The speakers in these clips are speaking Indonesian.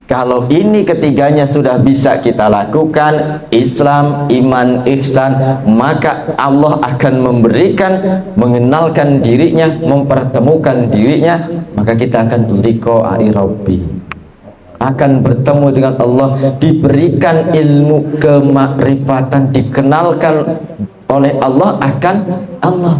Kalau ini ketiganya sudah bisa kita lakukan, Islam, iman, ihsan, maka Allah akan memberikan, mengenalkan dirinya, mempertemukan dirinya, maka kita akan liqa'i Rabbi, akan bertemu dengan Allah, diberikan ilmu kemakrifatan, dikenalkan oleh Allah akan Allah.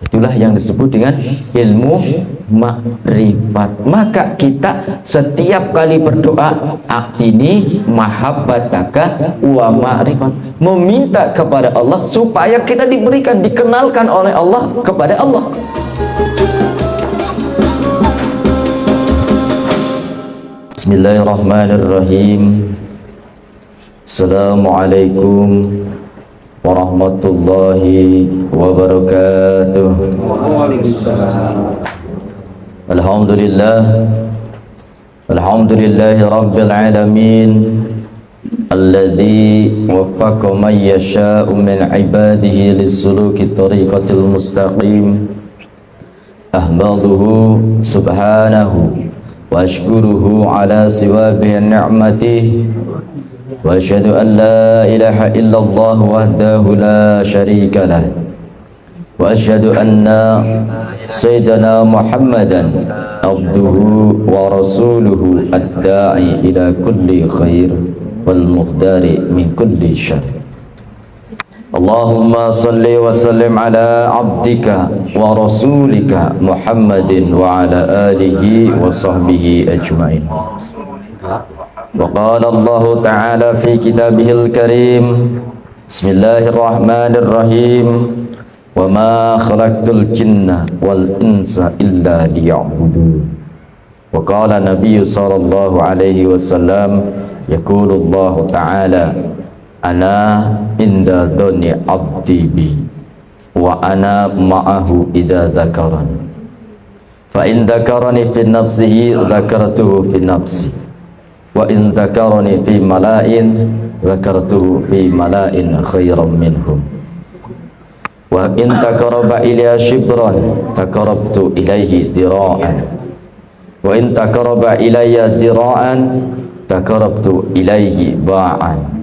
Itulah yang disebut dengan ilmu makrifat. Maka kita setiap kali berdoa, aktini mahabbataka wa makrifat, meminta kepada Allah supaya kita diberikan, dikenalkan oleh Allah kepada Allah. Bismillahirrahmanirrahim. Assalamualaikum warahmatullahi wabarakatuh. Alhamdulillahi rabbil alamin, alladzi waffaqa man yasha'u min ibadihi lis-suluki tariqatil mustaqim. Ahmaduhu subhanahu wa ashkuruhu ala siwabihi ni'matihi, wa asyhadu an la ilaha illallah wahdahu la syarika lah, wa asyhadu anna sayyidana Muhammadan abduhu wa rasuluhu ad-da'i ila kulli khair wal muhdari min kulli syarr. Allahumma salli wa sallim ala abdika wa rasulika Muhammadin wa ala alihi wa sahbihi ajma'in. وقال الله تعالى في كتابه الكريم بسم الله الرحمن الرحيم وما خلقت الجن والإنس إلا ليعبدون. وقال النبي صلى الله عليه وسلم يقول الله تعالى أنا عند ظن عبدي بي وأنا معه إذا ذكرني فإن ذكرني في نفسه ذكرته في نفسي wa in dzakarani fi mala'in dzakartuhu fi mala'in khairan minhum wa in taqarraba ilayya shibran taqarrabtu ilayhi dira'an wa in taqarraba ilayya dira'an taqarrabtu ilayhi ba'an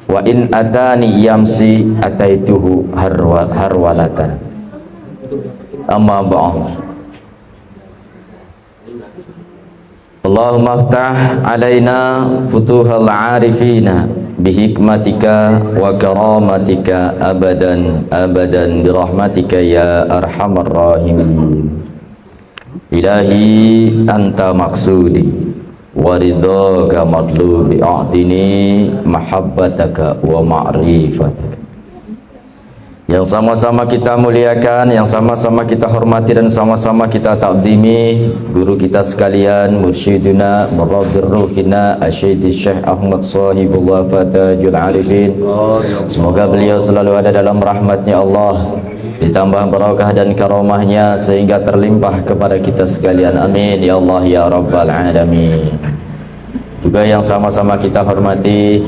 wa in atani yamsi ataituhu harwalatan. Amma ba'd. Allahumma aftah alaina futuhal arifina bihikmatika wa karamatika abadan abadan birahmatika ya arhamar rahimin. Ilahi anta maksudi wa ridhaka matlubi, a'tini mahabbataka wa ma'rifataka. Yang sama-sama kita muliakan, yang sama-sama kita hormati dan sama-sama kita takdimi guru kita sekalian, mursyiduna murabir ruhina asyidi Syekh Ahmad Sahibullah Fatajul Arifin. Semoga beliau selalu ada dalam rahmatnya Allah, ditambah barakah dan karamahnya sehingga terlimpah kepada kita sekalian, amin ya Allah ya Rabbal Alamin. Juga yang sama-sama kita hormati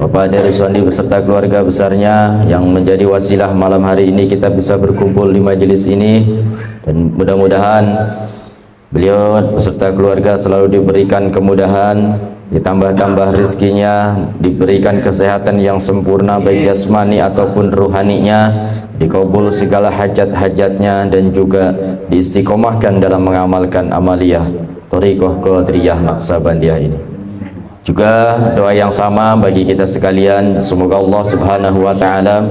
Bapak Ade Rizwandi beserta keluarga besarnya yang menjadi wasilah malam hari ini kita bisa berkumpul di majelis ini, dan mudah-mudahan beliau beserta keluarga selalu diberikan kemudahan, ditambah-tambah rezekinya, diberikan kesehatan yang sempurna baik jasmani ataupun ruhaninya, dikabul segala hajat-hajatnya, dan juga diistiqomahkan dalam mengamalkan amaliyah thariqah Qadiriyah Naqsabandiyah ini. Juga doa yang sama bagi kita sekalian, semoga Allah Subhanahu wa taala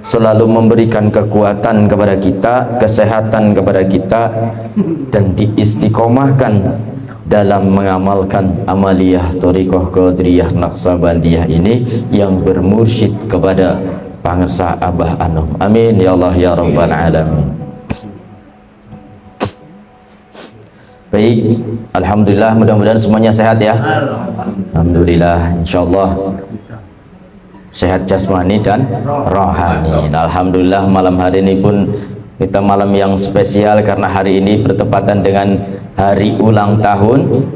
selalu memberikan kekuatan kepada kita, kesehatan kepada kita, dan diistiqomahkan dalam mengamalkan amaliyah thariqah Qadiriyah Naqsabandiyah ini yang bermursyid kepada bangsa Abah Anom. Amin ya Allah ya Rabbal Alamin. Baik, alhamdulillah, mudah-mudahan semuanya sehat ya. Alhamdulillah, insyaallah sehat jasmani dan rohani. Alhamdulillah, malam hari ini pun kita malam yang spesial karena hari ini bertepatan dengan hari ulang tahun.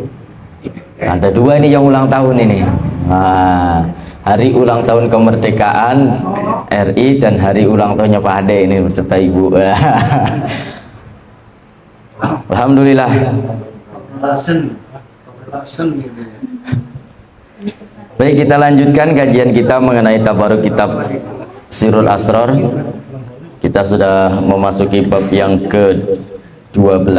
Ada dua ini yang ulang tahun ini. Nah, hari ulang tahun kemerdekaan RI dan hari ulang tahunnya Pak Ade ini beserta Ibu. Alhamdulillah. Baik, kita lanjutkan kajian kita mengenai tabaruk kitab Sirrul Asrar. Kita sudah memasuki bab yang ke-12.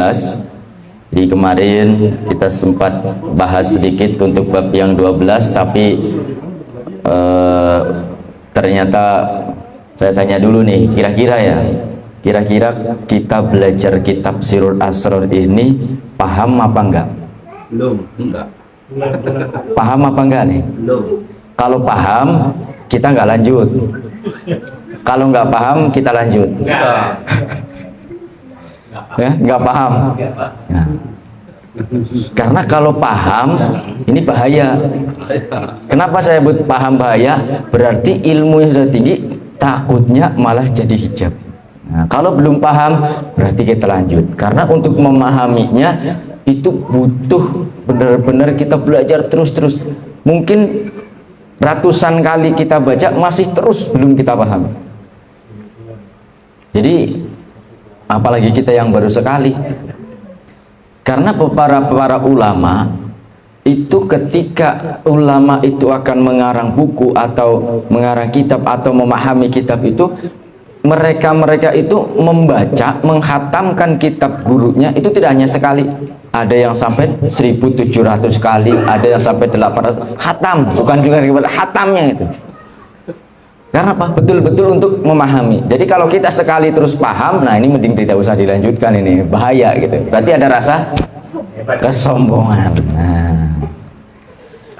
Jadi kemarin kita sempat bahas sedikit untuk bab yang 12, tapi ternyata saya tanya dulu nih, kira-kira kita belajar kitab Sirrul Asrar ini paham apa enggak? Enggak. Paham apa enggak nih? Kalau paham kita enggak lanjut, kalau enggak paham kita lanjut. Ya, enggak paham. Nah, karena kalau paham ini bahaya. Kenapa saya sebut paham bahaya? Berarti ilmu yang sudah tinggi takutnya malah jadi hijab. Nah, kalau belum paham berarti kita lanjut, karena untuk memahaminya itu butuh benar-benar kita belajar terus-terus. Mungkin ratusan kali kita baca masih terus belum kita paham. Jadi apalagi kita yang baru sekali. Karena para ulama itu, ketika ulama itu akan mengarang buku atau mengarang kitab atau memahami kitab itu, mereka itu membaca, menghatamkan kitab gurunya itu tidak hanya sekali. Ada yang sampai 1700 kali, ada yang sampai 800 hatam, bukan juga hatamnya itu. Karena apa? Betul-betul untuk memahami. Jadi kalau kita sekali terus paham, nah ini mending tidak usah dilanjutkan, ini bahaya gitu. Berarti ada rasa kesombongan. Nah,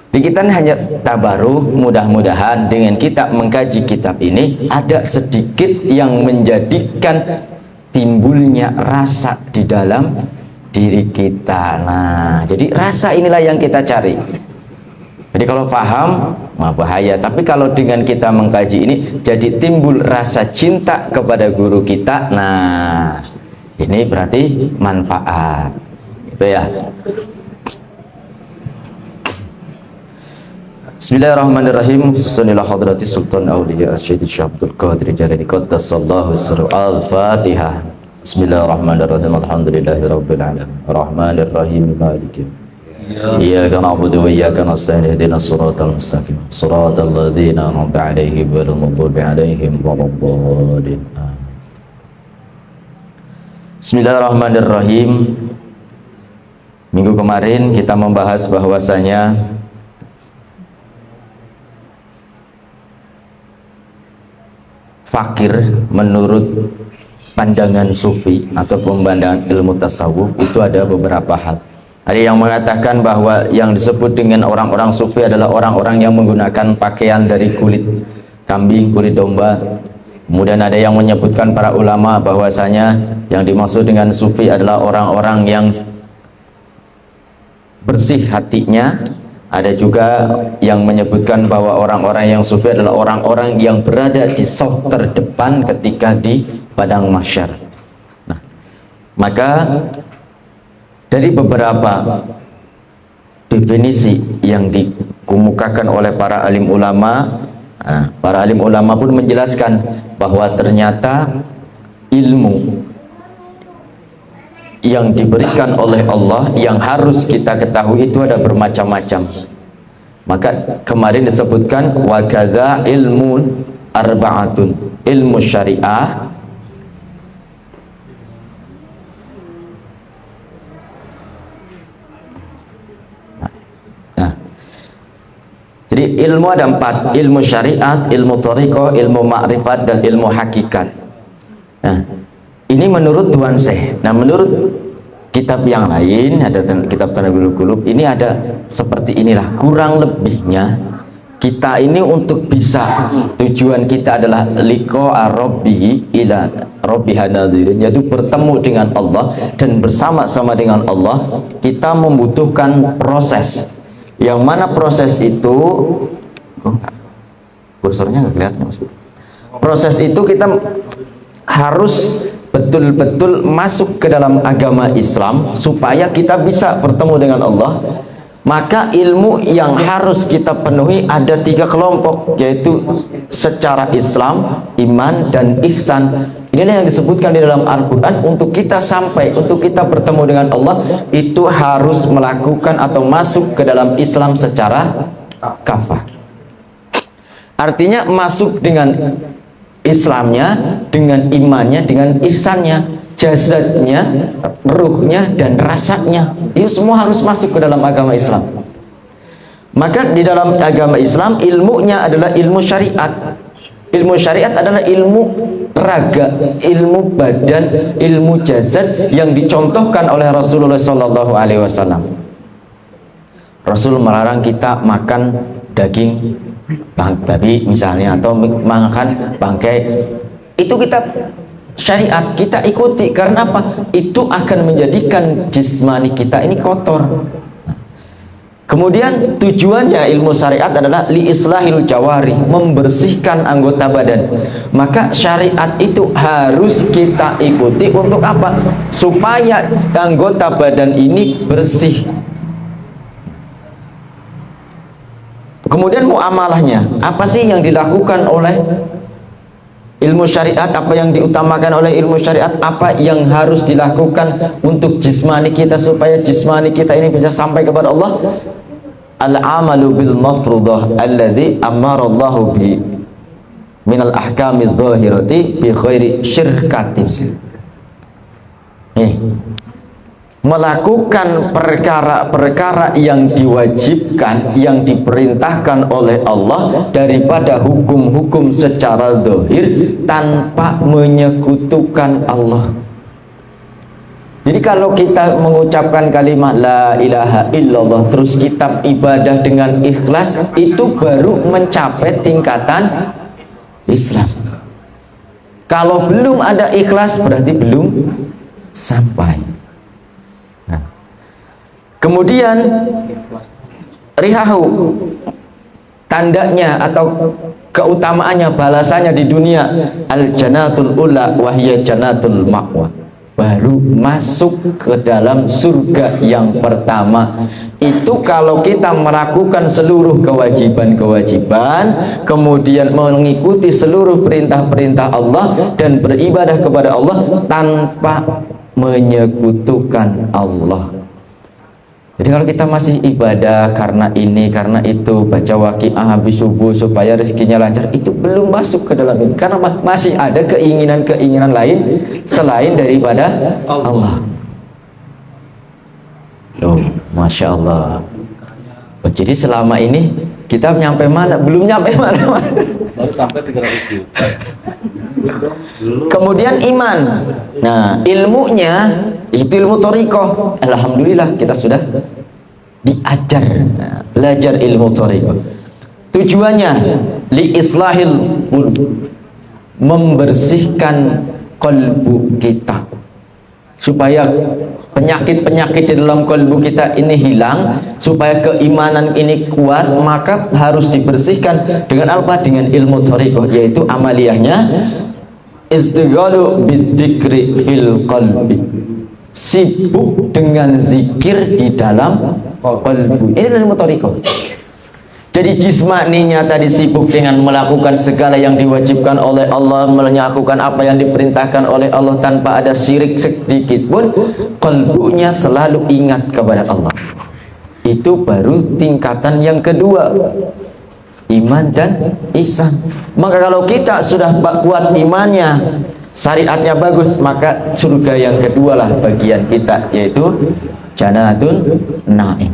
di kita hanya tabaruk, mudah-mudahan dengan kita mengkaji kitab ini ada sedikit yang menjadikan timbulnya rasa di dalam diri kita. Nah, jadi rasa inilah yang kita cari. Jadi kalau paham, mah bahaya. Tapi kalau dengan kita mengkaji ini, jadi timbul rasa cinta kepada guru kita. Nah, ini berarti manfaat. Itu ya. Bismillahirrahmanirrahim. Susunillah hadrati Sultan Auliya Syekh Abdul Qadir Jalani Qaddasallahu sirru. Al-Fatihah. Bismillahirrahmanirrahim. Alhamdulillahirabbil alamin. Arrahmanirrahim. Maliki Iyyaka na'budu wa iyyaka nasta'in ihdinas siratal mustaqim siratal ladzina an'amta 'alaihim ghairil maghdubi 'alaihim waladdallin. Bismillahirrahmanirrahim. Minggu kemarin kita membahas bahwasanya fakir menurut pandangan sufi atau pandangan ilmu tasawuf itu ada beberapa hal. Ada yang mengatakan bahwa yang disebut dengan orang-orang sufi adalah orang-orang yang menggunakan pakaian dari kulit kambing, kulit domba. Kemudian ada yang menyebutkan para ulama bahwasanya yang dimaksud dengan sufi adalah orang-orang yang bersih hatinya. Ada juga yang menyebutkan bahwa orang-orang yang sufi adalah orang-orang yang berada di saf terdepan ketika di padang mahsyar. Nah, maka dari beberapa definisi yang dikemukakan oleh para alim ulama, para alim ulama pun menjelaskan bahwa ternyata ilmu yang diberikan oleh Allah yang harus kita ketahui itu ada bermacam-macam. Maka kemarin disebutkan wa kadza ilmun arba'atun, ilmu syariah, jadi ilmu ada 4, ilmu syariat, ilmu thariqah, ilmu ma'rifat, dan ilmu hakikat. Nah, ini menurut Tuan Syekh. Nah, menurut kitab yang lain, ada kitab Tanabul Qulub, ini ada seperti inilah kurang lebihnya. Kita ini untuk bisa, tujuan kita adalah liqa rabbihi ila rabbiha nadhirin, yaitu bertemu dengan Allah dan bersama-sama dengan Allah. Kita membutuhkan proses, yang mana proses itu kursornya nggak kelihatan, Mas. Proses itu kita harus betul-betul masuk ke dalam agama Islam supaya kita bisa bertemu dengan Allah. Maka ilmu yang harus kita penuhi ada 3 kelompok, yaitu secara Islam, iman, dan ihsan. Inilah yang disebutkan di dalam Al-Quran. Untuk kita sampai, untuk kita bertemu dengan Allah, itu harus melakukan atau masuk ke dalam Islam secara kafah. Artinya masuk dengan Islamnya, dengan imannya, dengan ihsannya, jasadnya, ruhnya, dan rasanya. Itu semua harus masuk ke dalam agama Islam. Maka di dalam agama Islam, ilmunya adalah ilmu syariat. Ilmu syariat adalah ilmu raga, ilmu badan, ilmu jasad yang dicontohkan oleh Rasulullah SAW. Rasul melarang kita makan daging babi misalnya, atau makan bangkai. Itu kita syariat, kita ikuti. Karena apa? Itu akan menjadikan jismani kita ini kotor. Kemudian tujuannya ilmu syariat adalah li islahil jawari, membersihkan anggota badan. Maka syariat itu harus kita ikuti untuk apa? Supaya anggota badan ini bersih. Kemudian muamalahnya, apa sih yang dilakukan oleh ilmu syariat? Apa yang diutamakan oleh ilmu syariat? Apa yang harus dilakukan untuk jismani kita supaya jismani kita ini bisa sampai kepada Allah? Al-amalu bil mafruḍah alladzi amarallahu bi minal ahkami dzahirati bi khairi syirkatin. Melakukan perkara-perkara yang diwajibkan, yang diperintahkan oleh Allah daripada hukum-hukum secara zahir tanpa menyekutukan Allah. Jadi kalau kita mengucapkan kalimat la ilaha illallah, terus kita ibadah dengan ikhlas, itu baru mencapai tingkatan Islam. Kalau belum ada ikhlas, berarti belum sampai. Nah. Kemudian rihahu, tandanya atau keutamaannya, balasannya di dunia, al janatul ula wahya janatul ma'wa, baru masuk ke dalam surga yang pertama. Itu kalau kita melakukan seluruh kewajiban-kewajiban, kemudian mengikuti seluruh perintah-perintah Allah dan beribadah kepada Allah tanpa menyekutukan Allah. Jadi kalau kita masih ibadah karena ini, karena itu, baca waqiah habis subuh supaya rezekinya lancar, itu belum masuk ke dalam ini. Karena masih ada keinginan-keinginan lain selain daripada Allah. Oh, Masya Allah. Oh, jadi selama ini kita nyampe mana? Belum nyampe mana-mana. Baru sampai 300 juta. Kemudian iman. Nah, ilmunya itu ilmu thariqah. Alhamdulillah kita sudah diajar, belajar ilmu thariqah. Tujuannya li islahil qulub, membersihkan kalbu kita supaya penyakit-penyakit di dalam kalbu kita ini hilang, supaya keimanan ini kuat. Maka harus dibersihkan dengan apa? Dengan ilmu thariqah, yaitu amaliyahnya istighalu bidzikri fil qalbi, sibuk dengan zikir di dalam qalbu. Ini ilmu thariqah. Jadi jismaninya tadi sibuk dengan melakukan segala yang diwajibkan oleh Allah, melakukan apa yang diperintahkan oleh Allah tanpa ada syirik sedikit pun. Qalbunya selalu ingat kepada Allah. Itu baru tingkatan yang kedua, iman dan ihsan. Maka kalau kita sudah kuat imannya, syariatnya bagus, maka surga yang kedua lah bagian kita, yaitu Jannatun Naim.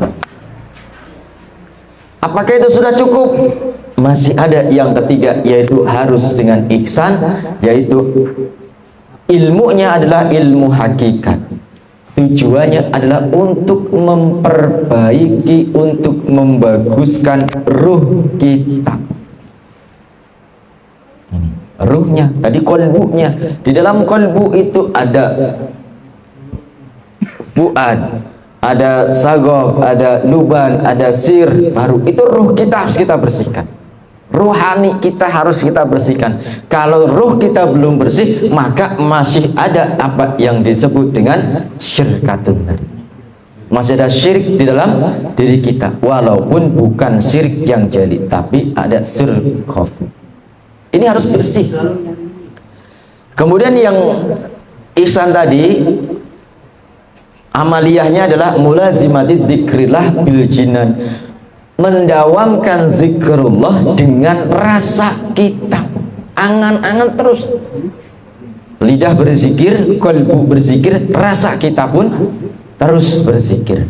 Apakah itu sudah cukup? Masih ada yang ketiga, yaitu harus dengan ihsan, yaitu ilmunya adalah ilmu hakikat. Tujuannya adalah untuk memperbaiki, untuk membaguskan ruh kita. Ini ruhnya, tadi kolbunya. Di dalam kolbu itu ada fuad, ada sagoh, ada luban, ada sir. Baru itu ruh kita harus kita bersihkan. Ruhani kita harus kita bersihkan. Kalau ruh kita belum bersih, maka masih ada apa yang disebut dengan syirkatun tadi. Masih ada syirik di dalam diri kita, walaupun bukan syirik yang jeli, tapi ada syirk khafi. Ini harus bersih. Kemudian yang ihsan tadi amaliyahnya adalah mulazimati dzikrillah bil jinan, mendawamkan zikrullah dengan rasa kita, angan-angan terus, lidah berzikir, kalbu berzikir, rasa kita pun terus berzikir.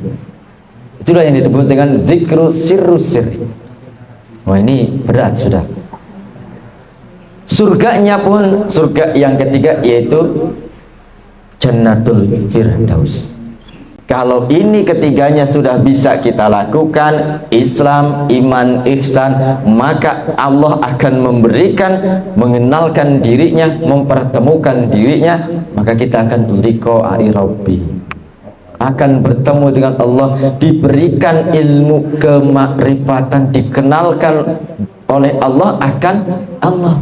Itulah yang disebut dengan zikru sirru sirri. Wah, ini berat sudah. Surganya pun surga yang ketiga, yaitu Jannatul Firdaus. Kalau ini ketiganya sudah bisa kita lakukan, Islam, iman, ihsan, maka Allah akan memberikan, mengenalkan dirinya, mempertemukan dirinya, maka kita akan liqa'i Rabbi, akan bertemu dengan Allah, diberikan ilmu kemakrifatan, dikenalkan oleh Allah akan Allah.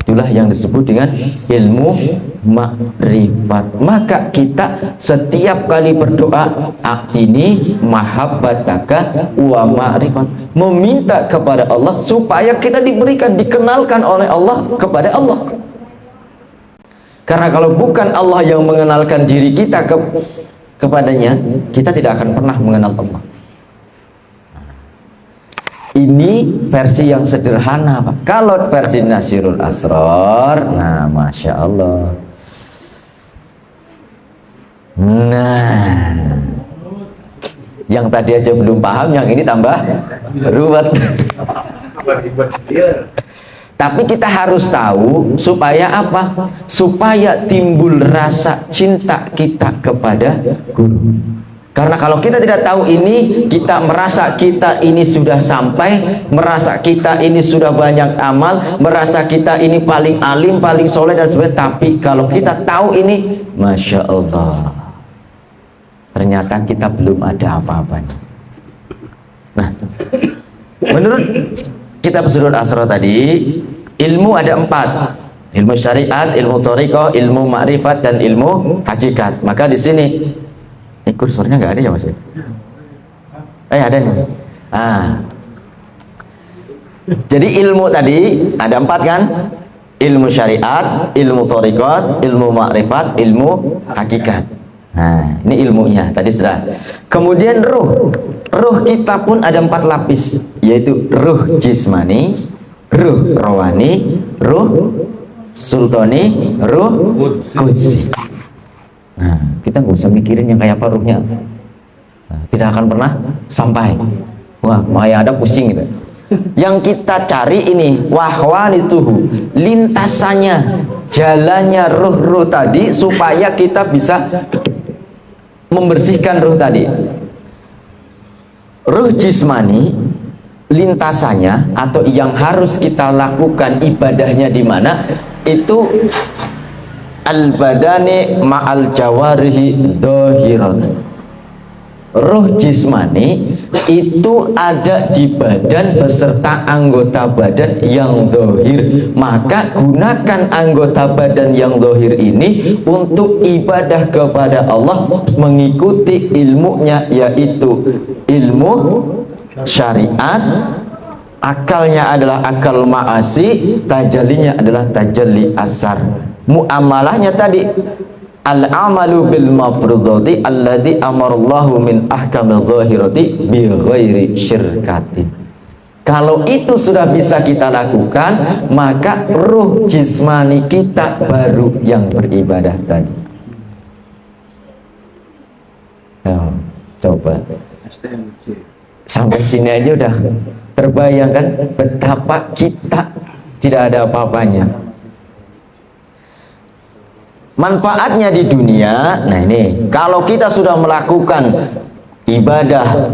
Itulah yang disebut dengan ilmu makrifat. Maka kita setiap kali berdoa, aktini mahabbataka wa ma'rifat, meminta kepada Allah supaya kita diberikan, dikenalkan oleh Allah kepada Allah. Karena kalau bukan Allah yang mengenalkan diri kita kepadanya, kita tidak akan pernah mengenal Allah. Ini versi yang sederhana, Pak. Kalau versi Nasirul Asrar, nah Masya Allah. Nah, yang tadi aja belum paham, yang ini tambah ruwet. Tapi kita harus tahu supaya apa? Supaya timbul rasa cinta kita kepada guru. Karena kalau kita tidak tahu ini, kita merasa kita ini sudah sampai, merasa kita ini sudah banyak amal, merasa kita ini paling alim, paling soleh dan sebagainya. Tapi kalau kita tahu ini, Masya Allah, ternyata kita belum ada apa-apanya. Nah, menurut kitab Surul Asrar tadi, ilmu ada 4: ilmu syariat, ilmu thariqah, ilmu ma'rifat, dan ilmu hakikat. Maka di sini kursornya nggak ada ya Mas? Ada nih. Jadi ilmu tadi ada 4 kan? Ilmu syariat, ilmu thariqat, ilmu ma'rifat, ilmu hakikat. Nah, ini ilmunya tadi sudah. Kemudian ruh. Ruh kita pun ada 4 lapis, yaitu ruh jismani, ruh rawani, ruh sultani, ruh qudsi. Nah, kita nggak usah mikirin yang kayak apa ruhnya, tidak akan pernah sampai. Wah, yang ada pusing gitu. Yang kita cari ini wahwanituhu, lintasannya, jalannya ruh-ruh tadi, supaya kita bisa membersihkan ruh tadi. Ruh jismani, lintasannya atau yang harus kita lakukan ibadahnya di mana? Itu al-badani ma'al jawarihi dohirat. Ruh jismani itu ada di badan beserta anggota badan yang dohir. Maka gunakan anggota badan yang dohir ini untuk ibadah kepada Allah, mengikuti ilmunya, yaitu ilmu syariat. Akalnya adalah akal ma'asi, tajallinya adalah tajalli asar. Muamalahnya tadi al-amalu bil mafrudati alladhi amarallahu min ahkamil zahirati bi ghairi syirkatin. Kalau itu sudah bisa kita lakukan, maka ruh jismani kita baru yang beribadah tadi. Nah, coba sampai sini aja udah terbayangkan betapa kita tidak ada apa-apanya. Manfaatnya di dunia, nah ini, kalau kita sudah melakukan ibadah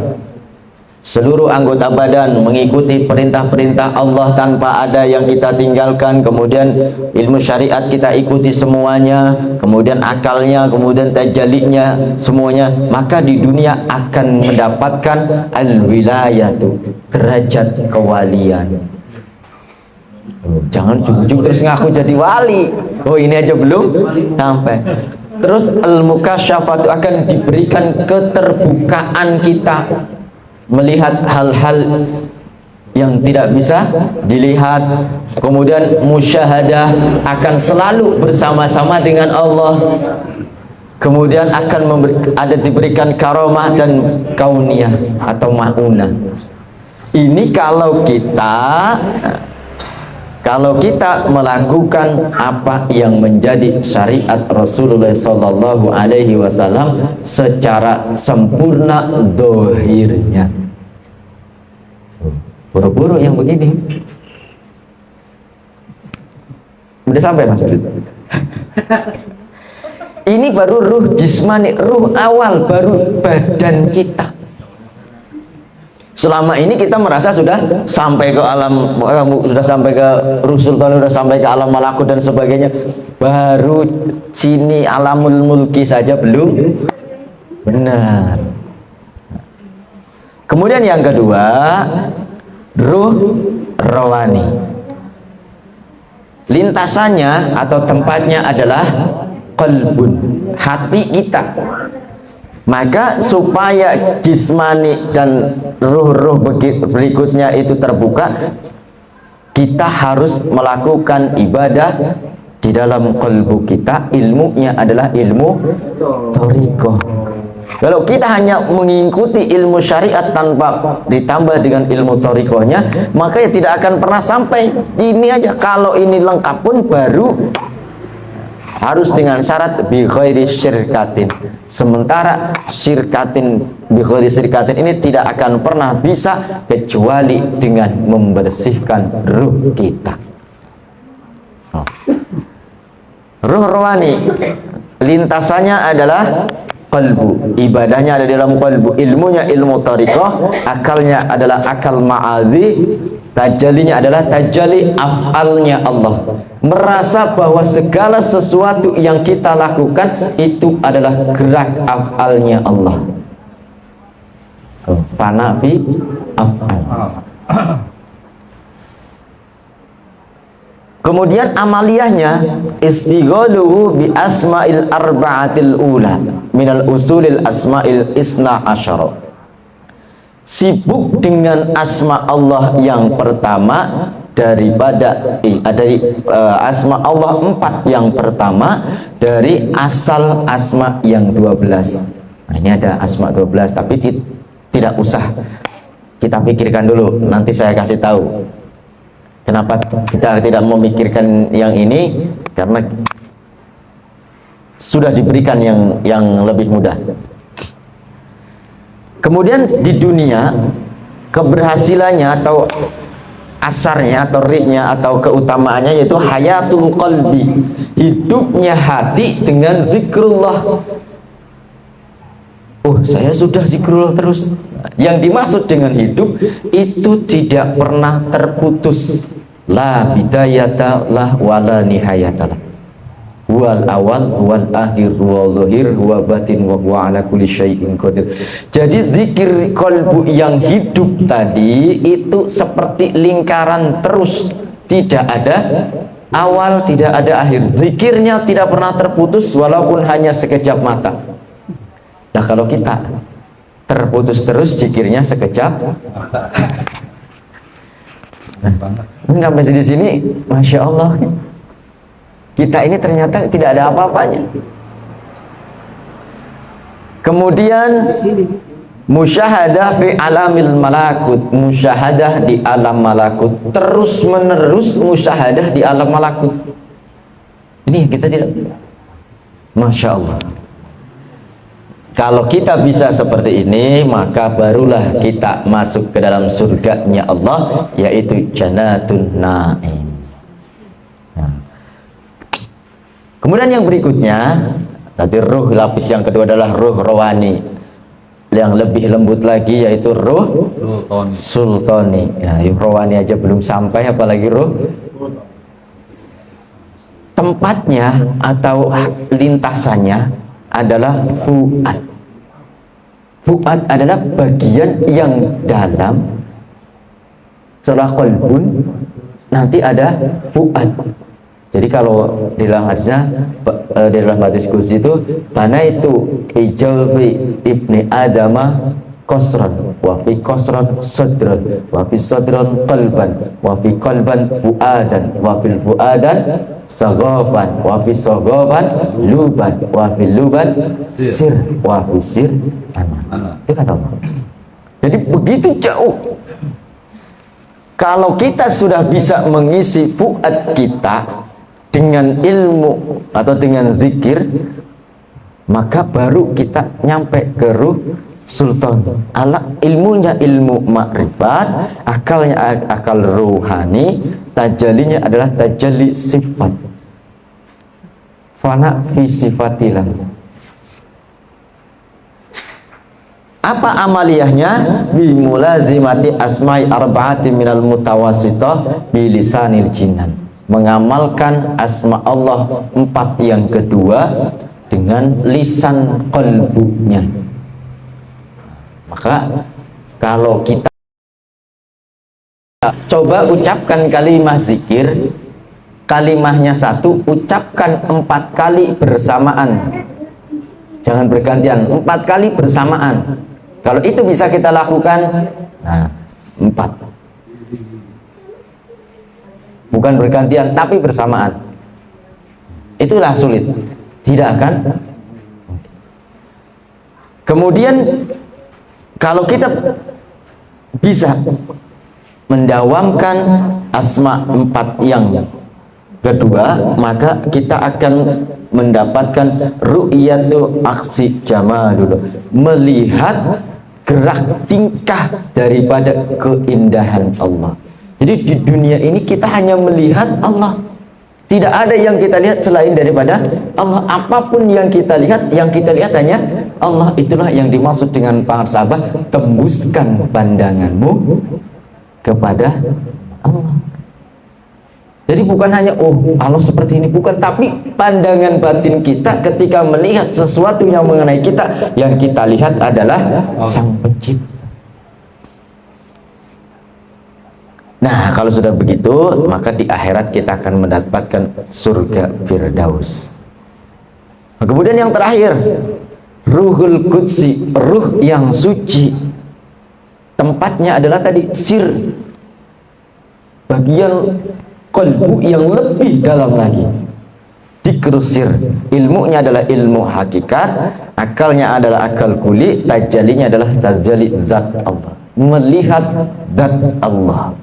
seluruh anggota badan, mengikuti perintah-perintah Allah tanpa ada yang kita tinggalkan, kemudian ilmu syariat kita ikuti semuanya, kemudian akalnya, kemudian tajallinya, semuanya, maka di dunia akan mendapatkan al-wilayatu, derajat kewalian. Jangan ujung-ujung terus ngaku jadi wali. Oh, ini aja belum sampai. Terus al-mukasyafatu, akan diberikan keterbukaan kita melihat hal-hal yang tidak bisa dilihat. Kemudian musyahadah, akan selalu bersama-sama dengan Allah. Kemudian akan diberikan karomah dan kauniyah atau maunah. Ini kalau kita melakukan apa yang menjadi syariat Rasulullah Sallallahu Alaihi Wasallam secara sempurna dohirnya. Buru-buru yang begini. Udah sampai Mas? Ini baru ruh jismani, ruh awal, baru badan kita. Selama ini kita merasa sudah sampai ke alam, sudah sampai ke rusul, sudah sampai ke alam malakut dan sebagainya. Baru sini alamul mulki saja belum benar. Kemudian yang kedua, ruh rawani. Lintasannya atau tempatnya adalah qalbun, hati kita. Maka supaya jismani dan ruh-ruh berikutnya itu terbuka, kita harus melakukan ibadah di dalam qalbu kita. Ilmunya adalah ilmu thariqah. Kalau kita hanya mengikuti ilmu syariat tanpa ditambah dengan ilmu thariqahnya, maka ya tidak akan pernah sampai. Ini aja, kalau ini lengkap pun baru harus dengan syarat bi ghairi syirkatin. Sementara syirkatin, bi ghairi syirkatin ini tidak akan pernah bisa kecuali dengan membersihkan ruh kita. Ruh rawani, lintasannya adalah qalbu, ibadahnya ada di dalam qalbu, ilmunya ilmu thariqah, akalnya adalah akal ma'adhi, tajallinya adalah tajalli af'alnya Allah. Merasa bahwa segala sesuatu yang kita lakukan itu adalah gerak af'alnya Allah. Panafi af'al. Kemudian amaliyahnya istighaluhu bi asma'il arba'atil ula minal usulil asma'il isna asyara. Sibuk dengan asma Allah yang pertama daripada asma Allah 4 yang pertama dari asal asma yang 12. Nah, ini ada asma 12 tapi tidak usah kita pikirkan dulu, nanti saya kasih tahu kenapa kita tidak memikirkan yang ini, karena sudah diberikan yang lebih mudah. Kemudian di dunia keberhasilannya atau asarnya atau rihnya atau keutamaannya yaitu hayatul qalbi, hidupnya hati dengan zikrullah. Oh, saya sudah zikrullah terus. Yang dimaksud dengan hidup itu tidak pernah terputus. La bidayata lah wala nihayata lah. Wal awal wal akhir wal zahir wa batin wa huwa ala kulli syai'in qadir. Jadi zikir qalbu yang hidup tadi itu seperti lingkaran terus, tidak ada awal, tidak ada akhir. Zikirnya tidak pernah terputus walaupun hanya sekejap mata. Nah, kalau kita terputus terus zikirnya sekejap, sampai di sini, masya Allah, kita ini ternyata tidak ada apa-apanya. Kemudian musyahadah fi alamil malakut, musyahadah di alam malakut, terus menerus musyahadah di alam malakut. Ini kita tidak, masya Allah. Kalau kita bisa seperti ini, maka barulah kita masuk ke dalam surganya Allah, yaitu Jannatun Naim. Nah. Kemudian yang berikutnya, tadi ruh lapis yang kedua adalah ruh rawani. Yang lebih lembut lagi yaitu ruh sultani. Ya, rawani aja belum sampai, apalagi ruh. Tempatnya atau lintasannya adalah fuad. Fuad adalah bagian yang dalam. Setelah qalbun nanti ada fuad. Jadi kalau di dalam hadisnya, di dalam hadis kursi itu, tanah itu ijawbi ibni adama qasran, wa fi qasran sadran, wa fi sadran qalban, wa fi qalban fuadan, wa fil fuadan saghafan, wa fi saghafan luban, wa fil luban sir, wa fi sir aman. Itu kata Allah. Jadi begitu jauh. Kalau kita sudah bisa mengisi fuad kita dengan ilmu atau dengan zikir, maka baru kita nyampe ke ruh sultan. Ilmunya ilmu makrifat, akalnya akal ruhani, tajallinya adalah tajalli sifat. Fana fi sifatillah. Apa amaliyahnya? Bimulazimati asma'i arba'ati minal mutawassithah bilisanil jinan. Mengamalkan asma Allah 4 yang kedua dengan lisan qalbunya. Maka kalau kita coba ucapkan kalimat zikir, kalimahnya satu, ucapkan 4 kali bersamaan, jangan bergantian, 4 kali bersamaan. Kalau itu bisa kita lakukan, nah 4, bukan bergantian tapi bersamaan, itulah sulit, tidak akan. Kemudian kalau kita bisa mendawamkan asma 4 yang kedua, maka kita akan mendapatkan ru'yatu aksi jamalul, melihat gerak tingkah daripada keindahan Allah. Jadi di dunia ini kita hanya melihat Allah, tidak ada yang kita lihat selain daripada Allah. Apapun yang kita lihat hanya Allah. Itulah yang dimaksud dengan para sahabat, tembuskan pandanganmu kepada Allah. Jadi bukan hanya Allah seperti ini, bukan, tapi pandangan batin kita ketika melihat sesuatu yang mengenai kita, yang kita lihat adalah Sang Pencipta. Nah, kalau sudah begitu, maka di akhirat kita akan mendapatkan surga Firdaus. Nah, kemudian yang terakhir, Ruhul Qudsi, ruh yang suci. Tempatnya adalah tadi sir, bagian qalbu yang lebih dalam lagi. Dikrusir, ilmunya adalah ilmu hakikat, akalnya adalah akal kuli, tajallinya adalah tajalli zat Allah, melihat zat Allah.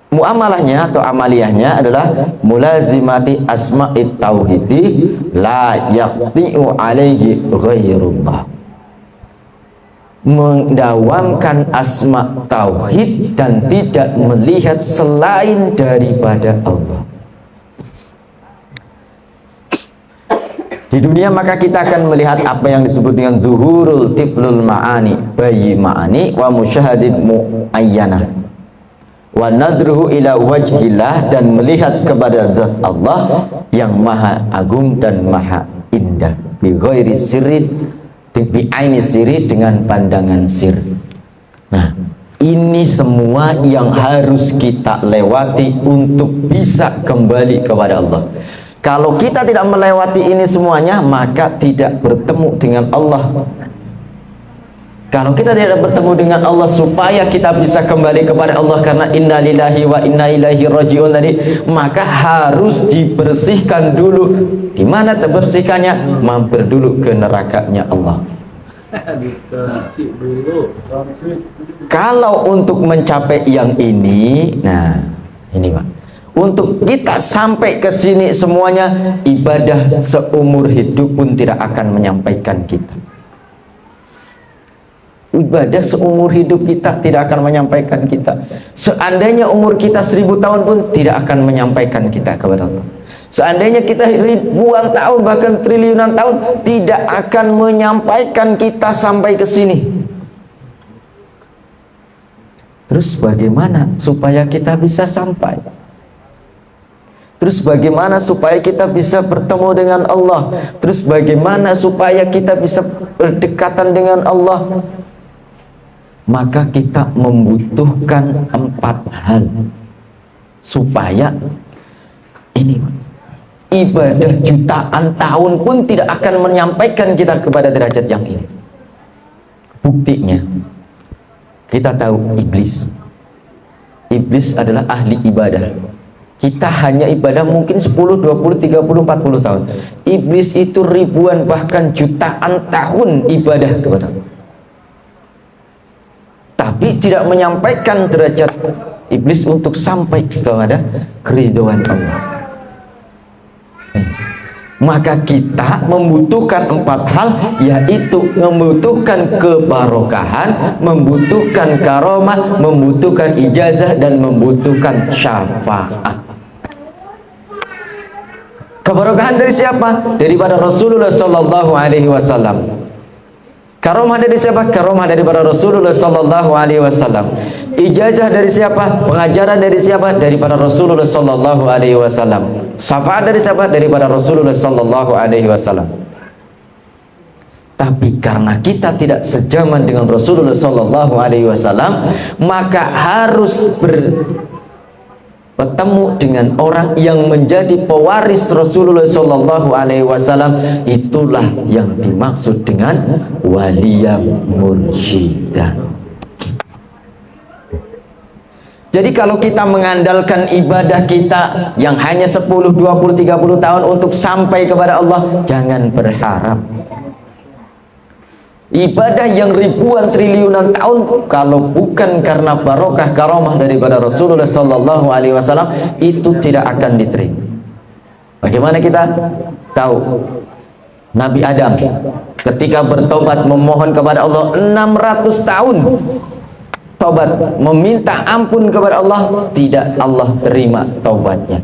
Muamalahnya atau amaliyahnya adalah mulazimati asma'it tauhidi la yaqti'u alaihi ghairullah. Mendawamkan asma tauhid dan tidak melihat selain daripada Allah. Di dunia maka kita akan melihat apa yang disebut dengan zuhurul tiflul ma'ani, bayi ma'ani wa musyahadid mu'ayyanah wa nadruhu ila wajhillah, dan melihat kepada zat Allah yang maha agung dan maha indah, bi ghairi sirrin, bi aini siri, dengan pandangan sir. Nah, ini semua yang harus kita lewati untuk bisa kembali kepada Allah. Kalau kita tidak melewati ini semuanya, maka tidak bertemu dengan Allah. Kalau kita tidak bertemu dengan Allah supaya kita bisa kembali kepada Allah, karena inna lillahi wa inna ilaihi rajiun tadi, maka harus dibersihkan dulu. Di mana terbersihkannya? Mampir dulu ke nerakanya Allah. Kalau untuk mencapai yang ini, nah ini Pak, untuk kita sampai ke sini semuanya, ibadah seumur hidup pun tidak akan menyampaikan kita. Ibadah seumur hidup kita tidak akan menyampaikan kita. Seandainya umur kita 1000 tahun pun tidak akan menyampaikan kita kepada Allah. Seandainya kita ribuan tahun bahkan triliunan tahun, tidak akan menyampaikan kita sampai ke sini. Terus bagaimana supaya kita bisa sampai? Terus bagaimana supaya kita bisa bertemu dengan Allah? Terus bagaimana supaya kita bisa berdekatan dengan Allah? Maka kita membutuhkan 4 hal supaya ini ibadah jutaan tahun pun tidak akan menyampaikan kita kepada derajat yang ini. Buktinya, kita tahu iblis adalah ahli ibadah. Kita hanya ibadah mungkin 10, 20, 30, 40 tahun. Iblis itu ribuan bahkan jutaan tahun ibadah kepada Allah. Tapi tidak menyampaikan derajat iblis untuk sampai kepada keridhaan Allah. Maka kita membutuhkan 4 hal, yaitu membutuhkan kebarokahan, membutuhkan karomah, membutuhkan ijazah, dan membutuhkan syafaat. Kebarokahan dari siapa? Daripada Rasulullah sallallahu alaihi wasallam. Karomah dari siapa? Karomah daripada Rasulullah sallallahu alaihi wasallam. Ijazah dari siapa? Pengajaran dari siapa? Daripada Rasulullah sallallahu alaihi wasallam. Syafaat dari siapa? Daripada Rasulullah sallallahu alaihi wasallam. Tapi karena kita tidak sejaman dengan Rasulullah sallallahu alaihi wasallam, maka harus bertemu dengan orang yang menjadi pewaris Rasulullah sallallahu alaihi wasallam. Itulah yang dimaksud dengan waliya mursyidan. Jadi kalau kita mengandalkan ibadah kita yang hanya 10, 20, 30 tahun untuk sampai kepada Allah, jangan berharap. Ibadah yang ribuan triliunan tahun, kalau bukan karena barokah karomah daripada Rasulullah sallallahu alaihi wasallam, itu tidak akan diterima. Bagaimana kita tahu? Nabi Adam ketika bertobat memohon kepada Allah 600 tahun tobat, meminta ampun kepada Allah, tidak Allah terima taubatnya.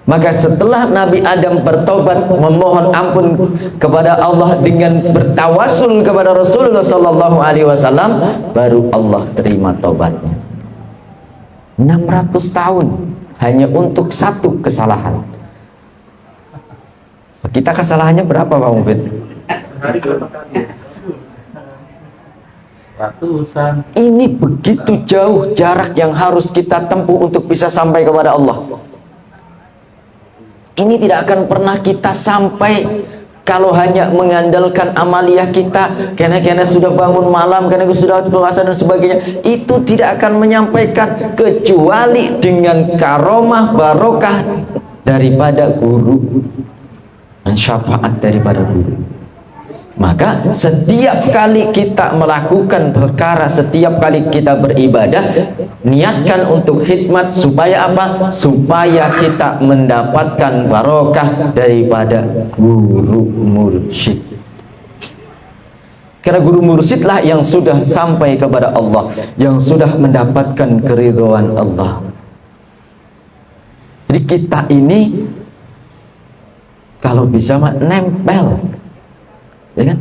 Maka setelah Nabi Adam bertobat memohon ampun kepada Allah dengan bertawasul kepada Rasulullah sallallahu alaihi wasallam, baru Allah terima taubatnya. 600 tahun hanya untuk satu kesalahan. Kita kesalahannya berapa Pak Mufid? Ratusan. Ini begitu jauh jarak yang harus kita tempuh untuk bisa sampai kepada Allah. Ini tidak akan pernah kita sampai kalau hanya mengandalkan amaliyah kita, karena sudah bangun malam, karena sudah puasa dan sebagainya. Itu tidak akan menyampaikan kecuali dengan karomah barokah daripada guru dan syafaat daripada guru. Maka setiap kali kita melakukan perkara, setiap kali kita beribadah, niatkan untuk khidmat. Supaya apa? Supaya kita mendapatkan barokah daripada guru mursyid. Karena guru mursyidlah yang sudah sampai kepada Allah, yang sudah mendapatkan keridhaan Allah. Jadi kita ini kalau bisa nempel, ya kan?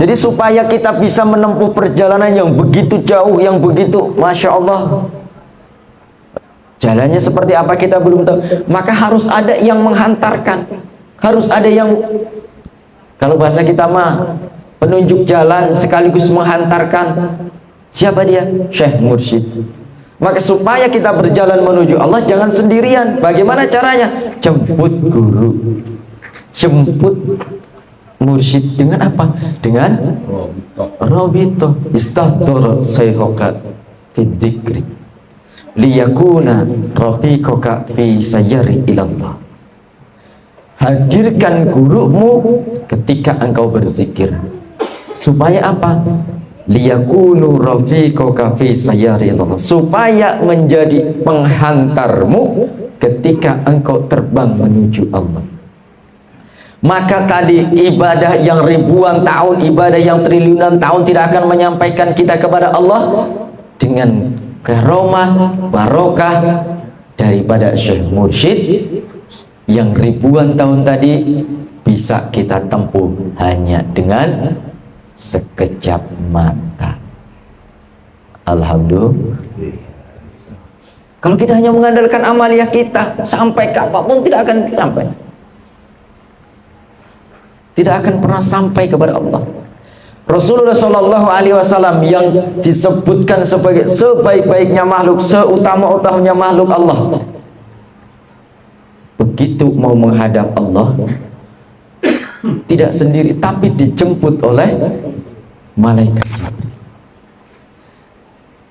Jadi supaya kita bisa menempuh perjalanan yang begitu jauh, yang begitu Masya Allah, jalannya seperti apa kita belum tahu. Maka harus ada yang menghantarkan, harus ada yang, kalau bahasa kita mah, penunjuk jalan sekaligus menghantarkan. Siapa dia? Syekh Mursyid. Maka supaya kita berjalan menuju Allah, jangan sendirian. Bagaimana caranya? Jemput guru, jemput mursyid. Dengan apa? Dengan rabito. Istahdur sayhoka fi dzikri liyakuna rafiqaka fi sayari ilallah. Hadirkan gurumu ketika engkau berzikir. Supaya apa? Liyakunu rafiqaka fi sayari ilallah. Supaya menjadi penghantarmu ketika engkau terbang menuju Allah. Maka tadi ibadah yang ribuan tahun, ibadah yang triliunan tahun tidak akan menyampaikan kita kepada Allah. Dengan karomah, barokah daripada Syekh Mursyid yang ribuan tahun tadi bisa kita tempuh hanya dengan sekejap mata. Alhamdulillah. Kalau kita hanya mengandalkan amaliyah kita, sampai kapanpun tidak akan sampai. Tidak akan pernah sampai kepada Allah. Rasulullah sallallahu alaihi wasallam yang disebutkan sebagai sebaik-baiknya makhluk, seutama-utamanya makhluk Allah, begitu begitu mau menghadap Allah tidak sendiri, tapi dijemput oleh malaikat Jibril.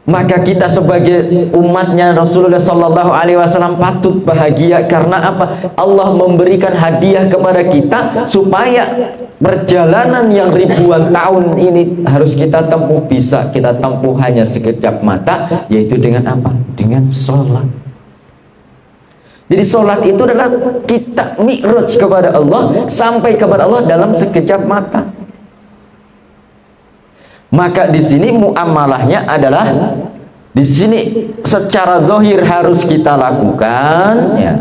Maka kita sebagai umatnya Rasulullah Sallallahu Alaihi Wasallam patut bahagia karena apa? Allah memberikan hadiah kepada kita supaya perjalanan yang ribuan tahun ini harus kita tempuh bisa kita tempuh hanya sekejap mata, yaitu dengan apa? Dengan sholat. Jadi sholat itu adalah kita mi'raj kepada Allah, sampai kepada Allah dalam sekejap mata. Maka di sini muamalahnya adalah di sini secara zahir harus kita lakukan, ya.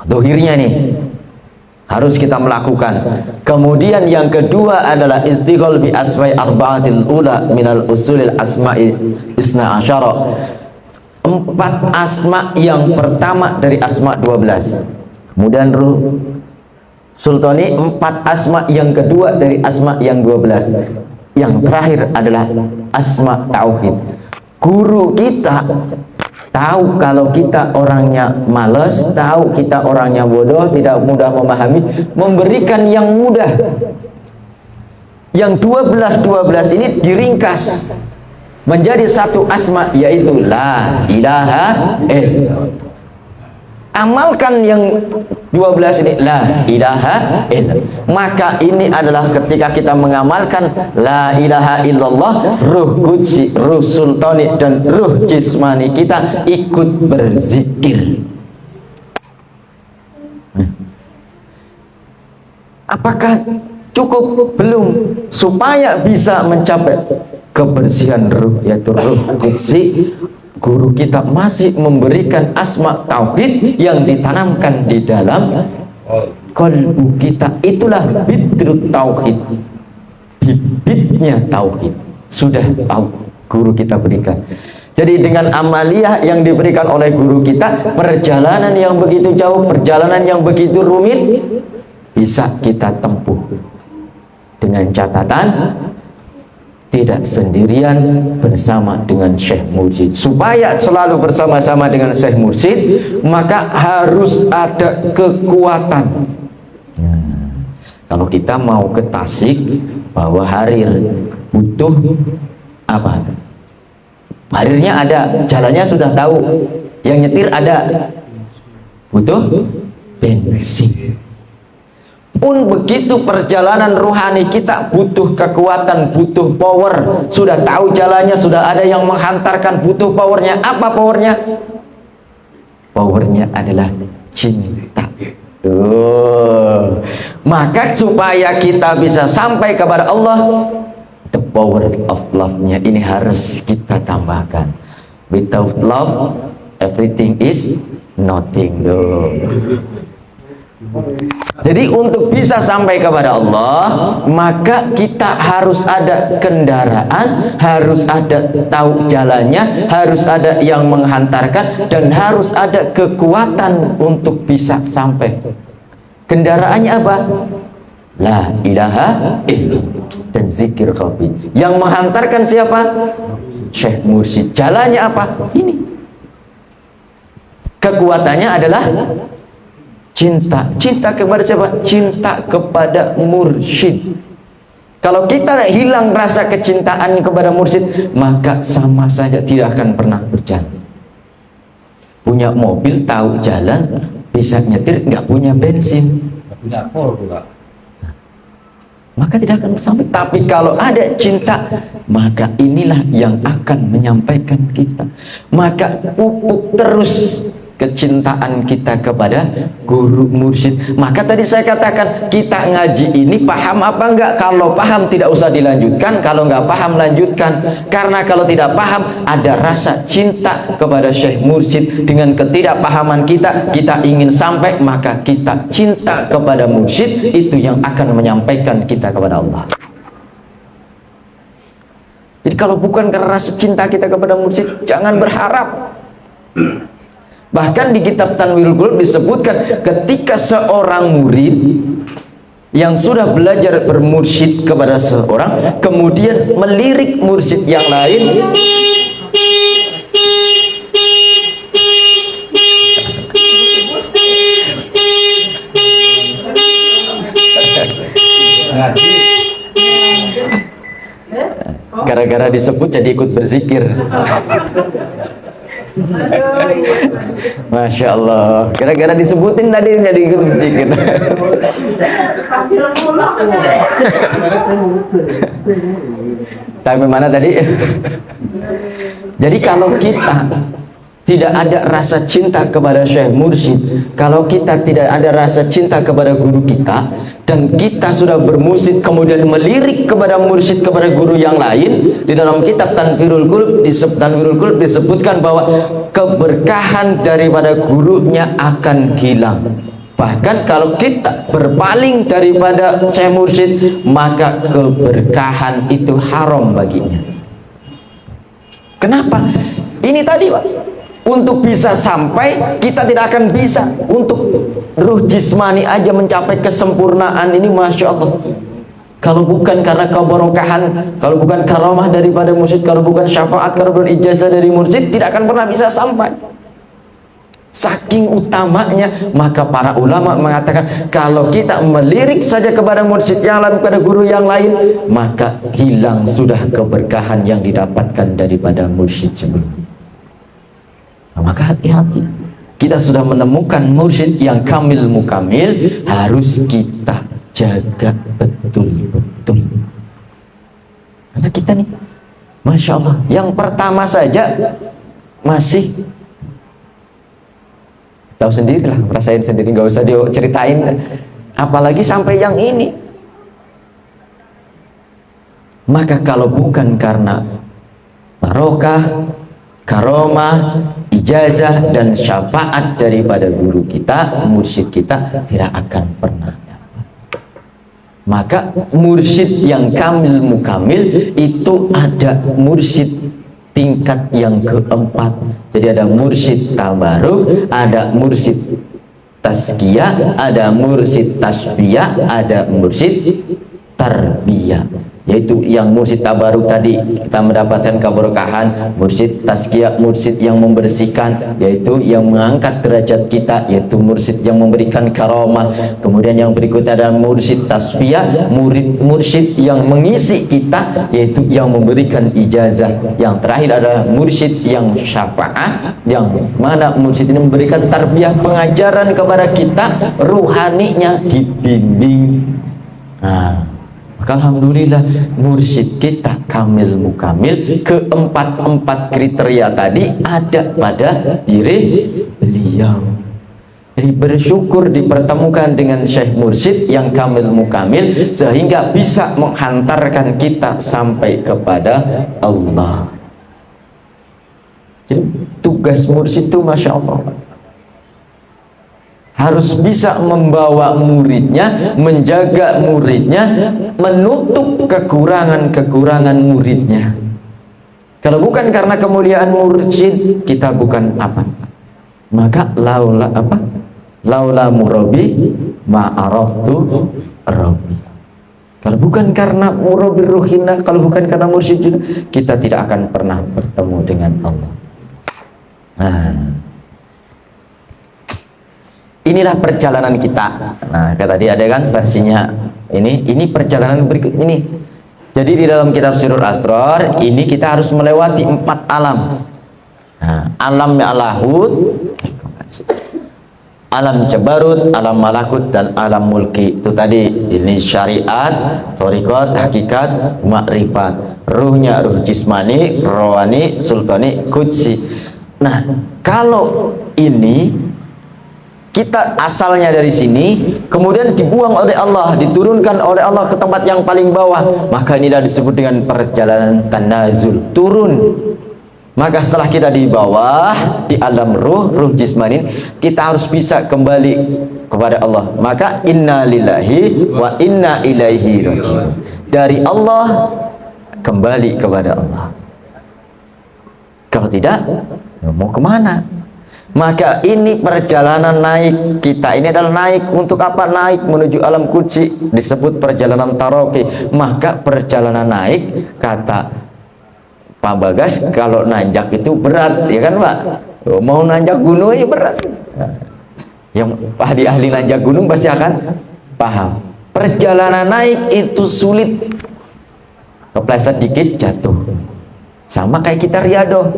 Zahirnya nih harus kita melakukan. Kemudian yang kedua adalah istighol bi asma'i arba'atil ula minal usulil asma'i isna asyara. 4 asma yang pertama dari asma 12. Kemudian Sultani 4 asma yang kedua dari asma yang 12. Yang terakhir adalah asma tauhid. Guru kita tahu kalau kita orangnya malas, tahu kita orangnya bodoh, tidak mudah memahami, memberikan yang mudah. Yang 12 ini diringkas menjadi satu asma, yaitu la ilaha illallah. Amalkan yang 12 ini, la ilaha illallah. Maka ini adalah ketika kita mengamalkan la ilaha illallah, ruh qudsi, ruh sultani dan ruh jismani kita ikut berzikir. Apakah cukup? Belum. Supaya bisa mencapai kebersihan ruh, yaitu ruh qudsi, guru kita masih memberikan asma tauhid yang ditanamkan di dalam kalbu kita. Itulah bidrut tauhid, bibitnya tauhid sudah tahu guru kita berikan. Jadi dengan amaliyah yang diberikan oleh guru kita, perjalanan yang begitu jauh, perjalanan yang begitu rumit bisa kita tempuh dengan catatan tidak sendirian, bersama dengan Syekh Mursyid. Supaya selalu bersama-sama dengan Syekh Mursyid, maka harus ada kekuatan. Kalau kita mau ke Tasik bawa harir, butuh apa? Harirnya ada, jalannya sudah tahu, yang nyetir ada, butuh bensin. Pun begitu perjalanan rohani kita butuh kekuatan, butuh power. Sudah tahu jalannya, sudah ada yang menghantarkan, butuh powernya. Apa powernya? Powernya adalah cinta. Maka supaya kita bisa sampai kepada Allah, the power of love-nya ini harus kita tambahkan. Without love, everything is nothing. Jadi untuk bisa sampai kepada Allah, maka kita harus ada kendaraan, harus ada tahu jalannya, harus ada yang menghantarkan, dan harus ada kekuatan untuk bisa sampai. Kendaraannya apa? La ilaha illallah dan zikir khafi. Yang menghantarkan siapa? Syekh Mursyid. Jalannya apa? Ini. Kekuatannya adalah cinta. Cinta kepada siapa? Cinta kepada mursyid. Kalau kita hilang rasa kecintaan kepada mursyid, maka sama saja tidak akan pernah berjalan. Punya mobil, tahu jalan, bisa nyetir, nggak punya bensin, nggak punya pol juga, maka tidak akan sampai. Tapi kalau ada cinta, maka inilah yang akan menyampaikan kita. Maka pupuk terus kecintaan kita kepada guru mursyid. Maka tadi saya katakan, kita ngaji ini paham apa enggak? Kalau paham tidak usah dilanjutkan, kalau enggak paham lanjutkan. Karena kalau tidak paham, ada rasa cinta kepada Syekh Mursyid. Dengan ketidakpahaman kita, kita ingin sampai, maka kita cinta kepada mursyid. Itu yang akan menyampaikan kita kepada Allah. Jadi kalau bukan karena rasa cinta kita kepada mursyid, jangan berharap. Bahkan di kitab Tanwirul Qulub disebutkan, ketika seorang murid yang sudah belajar bermursyid kepada seorang, kemudian melirik mursyid yang lain, gara-gara disebut jadi ikut berzikir. Masya Allah, gara-gara disebutin tadi jadi ikut berzikir. Tapi mana tadi? Jadi kalau kita tidak ada rasa cinta kepada Syekh Mursyid, kalau kita tidak ada rasa cinta kepada guru kita, dan kita sudah bermusik kemudian melirik kepada mursyid, kepada guru yang lain, di dalam kitab Tanwirul Qulub disebutkan bahwa keberkahan daripada gurunya akan hilang. Bahkan kalau kita berpaling daripada Syekh Mursyid, maka keberkahan itu haram baginya. Kenapa? Ini tadi Pak, untuk bisa sampai, kita tidak akan bisa. Untuk ruh jismani aja mencapai kesempurnaan ini, Masya Allah, kalau bukan karena keberkahan, kalau bukan karamah daripada mursyid, kalau bukan syafaat, kalau bukan ijazah dari mursyid, tidak akan pernah bisa sampai. Saking utamanya, maka para ulama mengatakan kalau kita melirik saja kepada mursyid yang lain, kepada guru yang lain, maka hilang sudah keberkahan yang didapatkan daripada mursyid sebelumnya. Maka hati-hati, kita sudah menemukan mursyid yang kamil mukamil, harus kita jaga betul-betul. Karena kita nih, Masya Allah, yang pertama saja masih tahu sendirilah, rasain sendiri, nggak usah diceritain, apalagi sampai yang ini. Maka kalau bukan karena barokah, karomah, ijazah dan syafaat daripada guru kita, mursyid kita tidak akan pernah dapat. Maka mursyid yang kamil mukamil itu ada mursyid tingkat yang keempat. Jadi ada mursyid tabaruk, ada mursyid tazkiyah, ada mursyid tasbiyah, ada mursyid tarbiyah. Yaitu yang mursyid tabaruk tadi kita mendapatkan keberkahan, mursyid tazkiyah mursyid yang membersihkan, yaitu yang mengangkat derajat kita, yaitu mursyid yang memberikan karamah. Kemudian yang berikutnya adalah mursyid tasfiyah, mursyid yang mengisi kita, yaitu yang memberikan ijazah. Yang terakhir adalah mursyid yang syafaat, yang mana mursyid ini memberikan tarbiyah, pengajaran kepada kita, ruhaninya dibimbing. Nah, alhamdulillah mursyid kita kamil mukamil, keempat-empat kriteria tadi ada pada diri beliau. Jadi bersyukur dipertemukan dengan Syekh Mursyid yang kamil mukamil, sehingga bisa menghantarkan kita sampai kepada Allah. Jadi tugas mursyid itu Masya Allah, harus bisa membawa muridnya, menjaga muridnya, menutup kekurangan-kekurangan muridnya. Kalau bukan karena kemuliaan mursyid, kita bukan apa. Maka laula apa? Laula murabi ma'araftu rabbi. Kalau bukan karena murabi ruhina, kalau bukan karena mursyid juga, kita tidak akan pernah bertemu dengan Allah. Nah, inilah perjalanan kita. Nah, kayak tadi ada kan versinya ini perjalanan berikut ini. Jadi di dalam kitab Sirrul Asrar ini kita harus melewati 4 alam. Nah, alam Allahut, alam Jabarut, alam Malakut, dan alam Mulki. Itu tadi, ini syariat, thariqat, hakikat, makrifat. Ruhnya ruh jismani, rohani, sultani, qudsi. Nah, kalau ini kita asalnya dari sini, kemudian dibuang oleh Allah, diturunkan oleh Allah ke tempat yang paling bawah, maka inilah disebut dengan perjalanan tanazul, turun. Maka setelah kita di bawah, di alam ruh jismani, kita harus bisa kembali kepada Allah. Maka inna lillahi wa inna ilaihi raji'un. Dari Allah kembali kepada Allah. Kalau tidak, mau kemana? Maka ini perjalanan naik kita. Ini adalah naik untuk apa? Naik menuju alam qudsi, disebut perjalanan taraqi. Maka perjalanan naik, kata Pak Bagas, kalau nanjak itu berat, ya kan Pak? Mau nanjak gunung aja berat. Yang ahli-ahli nanjak gunung pasti akan paham. Perjalanan naik itu sulit. kepleset dikit jatuh. Sama kayak kita riado,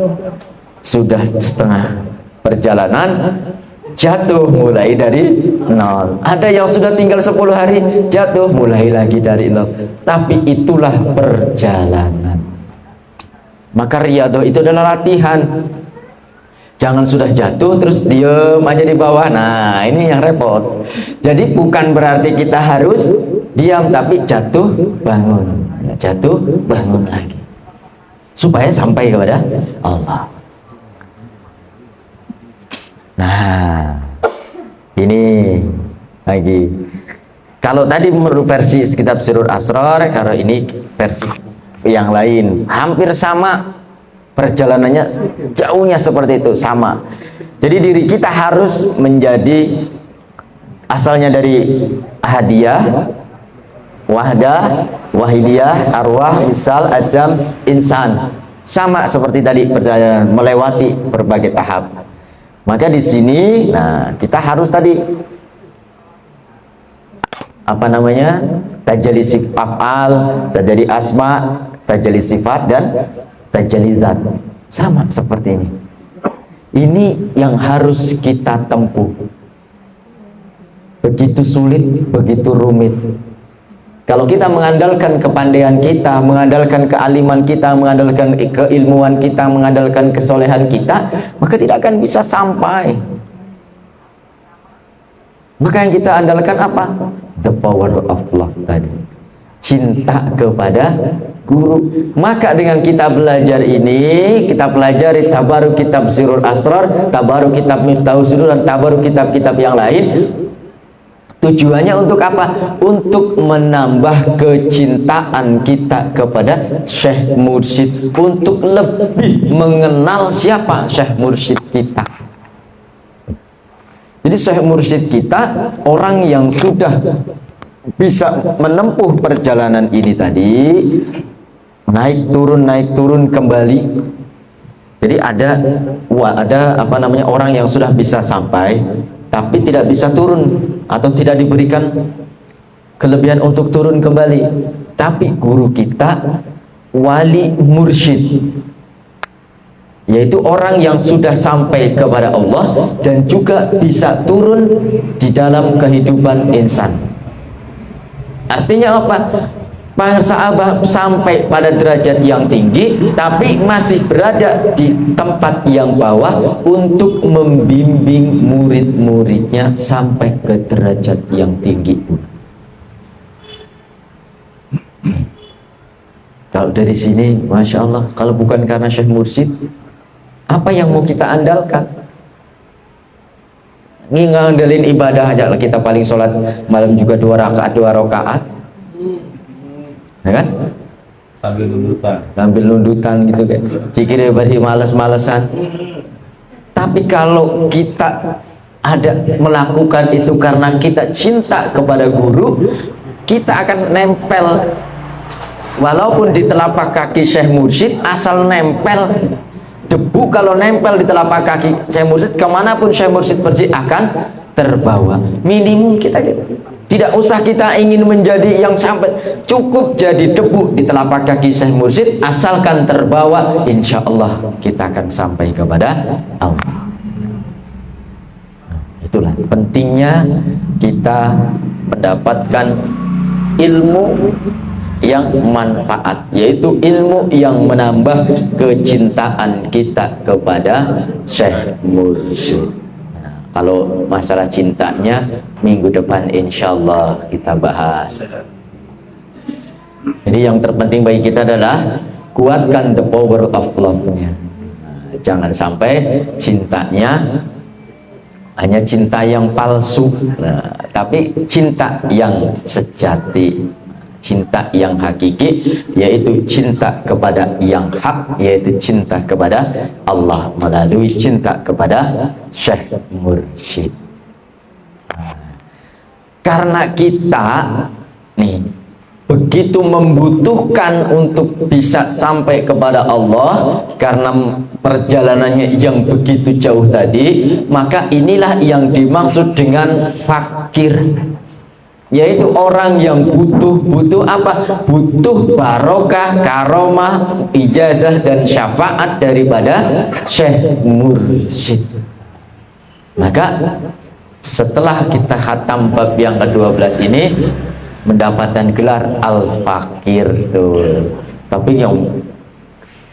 sudah setengah perjalanan jatuh mulai dari nol. Ada yang sudah tinggal 10 hari jatuh mulai lagi dari nol. Tapi itulah perjalanan. Maka riado itu adalah latihan. Jangan sudah jatuh terus diem aja di bawah. Nah ini yang repot. Jadi bukan berarti kita harus diam, tapi jatuh bangun, jatuh bangun lagi, supaya sampai kepada Allah. Nah ini lagi. Kalau tadi menurut versi kitab Sirrul Asrar, kalau ini versi yang lain hampir sama. Perjalanannya jauhnya seperti itu, sama. Jadi diri kita harus menjadi asalnya dari hadiah, wahdah, wahidiyah, arwah, misal, ajam, insan. Sama seperti tadi perjalanan melewati berbagai tahap. Maka di sini, nah kita harus tadi apa namanya? Tajalli sifat af'al, tajalli asma, tajalli sifat dan tajalli zat. Sama seperti ini. Ini yang harus kita tempuh. Begitu sulit, begitu rumit. Kalau kita mengandalkan kepandaian kita, mengandalkan kealiman kita, mengandalkan keilmuan kita, mengandalkan kesolehan kita, maka tidak akan bisa sampai. Maka yang kita andalkan apa? The power of love tadi. Cinta kepada guru. Maka dengan kita belajar ini, kita pelajari tabaruk kitab Sirrul Asrar, tabaruk kitab Miftahus Sudur, dan tabaruk kitab-kitab yang lain. Tujuannya untuk apa? Untuk menambah kecintaan kita kepada Syekh Mursyid, untuk lebih mengenal siapa Syekh Mursyid kita. Jadi Syekh Mursyid kita orang yang sudah bisa menempuh perjalanan ini tadi, naik turun kembali. Jadi ada apa namanya, orang yang sudah bisa sampai tapi tidak bisa turun atau tidak diberikan kelebihan untuk turun kembali. Tapi guru kita wali mursyid, yaitu orang yang sudah sampai kepada Allah dan juga bisa turun di dalam kehidupan insan. Artinya apa? Para sahabat sampai pada derajat yang tinggi tapi masih berada di tempat yang bawah untuk membimbing murid-muridnya sampai ke derajat yang tinggi. Kalau dari sini, Masya Allah, kalau bukan karena Syekh Mursyid, apa yang mau kita andalkan? Ngandelin ibadah aja, kita paling sholat malam juga 2 rakaat, ya kan? Sambil lundutan gitu kan, cikir bari males-malesan. Tapi kalau kita ada melakukan itu karena kita cinta kepada guru, kita akan nempel. Walaupun di telapak kaki Syekh Mursyid, asal nempel. Debu kalau nempel di telapak kaki Syekh Mursyid, kemanapun Syekh Mursyid pergi akan terbawa. Minimum kita gitu. Tidak usah kita ingin menjadi yang sampai, cukup jadi debu di telapak kaki Syekh Mursyid, asalkan terbawa, insya Allah kita akan sampai kepada Allah. Itulah pentingnya kita mendapatkan ilmu yang manfaat, yaitu ilmu yang menambah kecintaan kita kepada Syekh Mursyid. Nah, kalau masalah cintanya minggu depan insya Allah kita bahas. Jadi yang terpenting bagi kita adalah kuatkan the power of love-nya. Nah, jangan sampai cintanya hanya cinta yang palsu, nah, tapi cinta yang sejati, cinta yang hakiki, yaitu cinta kepada yang hak, yaitu cinta kepada Allah melalui cinta kepada Syekh Mursyid. Karena kita nih begitu membutuhkan untuk bisa sampai kepada Allah, karena perjalanannya yang begitu jauh tadi, maka inilah yang dimaksud dengan fakir. yaitu orang yang butuh apa? Butuh barokah, karomah, ijazah dan syafaat daripada Syekh Mursyid. Maka setelah kita khatam bab yang ke-12 ini mendapatkan gelar Al-Fakir tuh. Tapi yang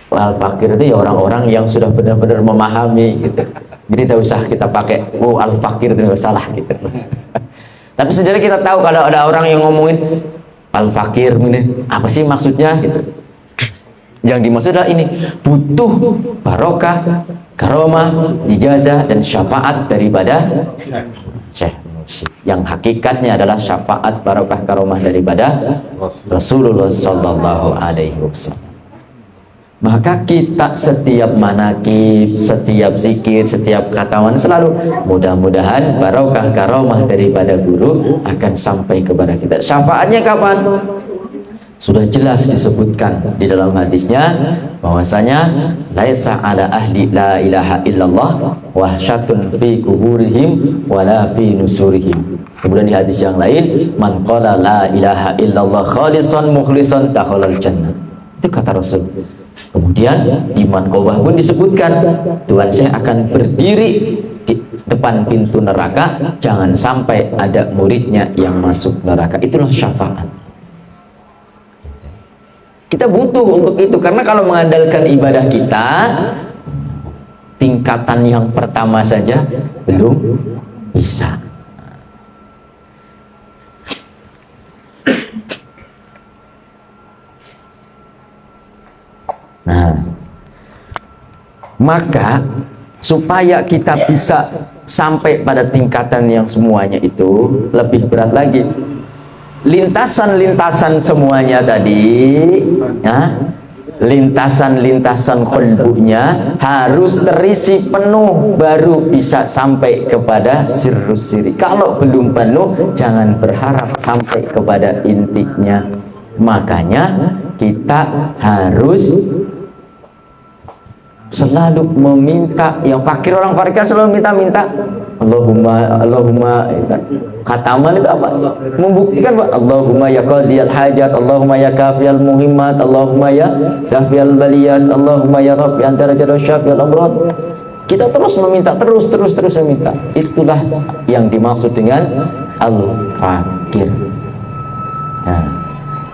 Al-Fakir itu ya orang-orang yang sudah benar-benar memahami gitu. Jadi tidak usah kita pakai Al-Fakir itu nggak salah gitu. Tapi sejarah kita tahu kalau ada orang yang ngomongin Al-Fakir ini apa sih maksudnya gitu. Yang dimaksud adalah ini, butuh barokah, karomah, ijazah dan syafaat daripada Syekh Mursyid. Yang hakikatnya adalah syafaat, barokah, karomah daripada Rasulullah sallallahu alaihi wasallam. Maka kita setiap manakib, setiap zikir, setiap khatamah selalu mudah-mudahan barokah karomah daripada guru akan sampai kepada kita. Syafaatnya kapan? Sudah jelas disebutkan di dalam hadisnya bahwasanya laisa ala ahli la ilaha illallah wahsyatun fi kuburihim wala fi nusurihim. Kemudian di hadis yang lain, man qala la ilaha illallah khalisan mukhlisan dakhalal jannah. Itu kata Rasul. Kemudian di Manqobah pun disebutkan Tuhan saya akan berdiri di depan pintu neraka, jangan sampai ada muridnya yang masuk neraka. Itulah syafaat. Kita butuh untuk itu, karena kalau mengandalkan ibadah kita tingkatan yang pertama saja belum bisa. Nah, maka supaya kita bisa sampai pada tingkatan yang semuanya itu lebih berat lagi. Lintasan-lintasan semuanya tadi, ya, lintasan-lintasan kolbunya harus terisi penuh baru bisa sampai kepada sirrus siri. Kalau belum penuh, jangan berharap sampai kepada intinya. Makanya kita harus selalu meminta. Yang fakir, orang fakir selalu minta-minta Allahumma khataman itu apa? Membuktikan Pak, Allahumma ya qadiyal hajat, Allahumma ya kafiyal muhimmat, Allahumma ya kafiyal baliyat, Allahumma ya rabbi antara jadal syafiyal amrad. Kita terus meminta, terus meminta. Itulah yang dimaksud dengan al-fakir. Nah,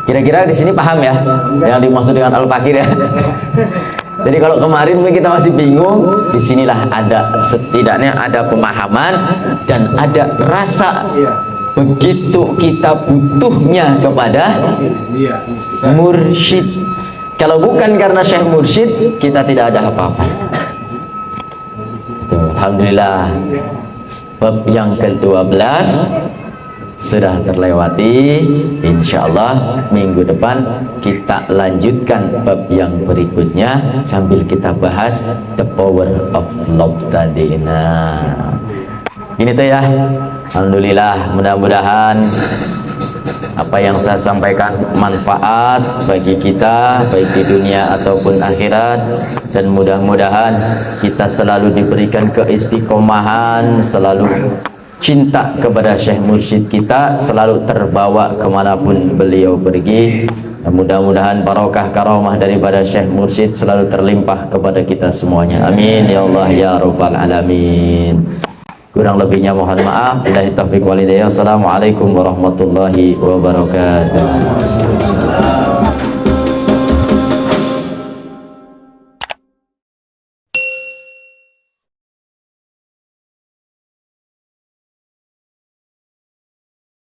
kira-kira di sini paham ya yang dimaksud dengan al-fakir ya? Jadi kalau kemarin kita masih bingung, disinilah ada, setidaknya ada pemahaman dan ada rasa. Begitu kita butuhnya kepada mursyid. Kalau bukan karena Syekh Mursyid, kita tidak ada apa-apa. Alhamdulillah, bab yang ke-12 sudah terlewati. Insya Allah minggu depan kita lanjutkan bab yang berikutnya sambil kita bahas the power of love tadi. Nah, ini tuh ya. Alhamdulillah, mudah-mudahan apa yang saya sampaikan manfaat bagi kita, baik di dunia ataupun akhirat, dan mudah-mudahan kita selalu diberikan keistiqomahan, selalu cinta kepada Syekh Mursyid kita, selalu terbawa kemanapun beliau pergi. Mudah-mudahan barokah karomah daripada Syekh Mursyid selalu terlimpah kepada kita semuanya. Amin ya Allah ya Rabbal Alamin. Kurang lebihnya mohon maaf. Billahi taufiq wal hidayah. Assalamualaikum warahmatullahi wabarakatuh.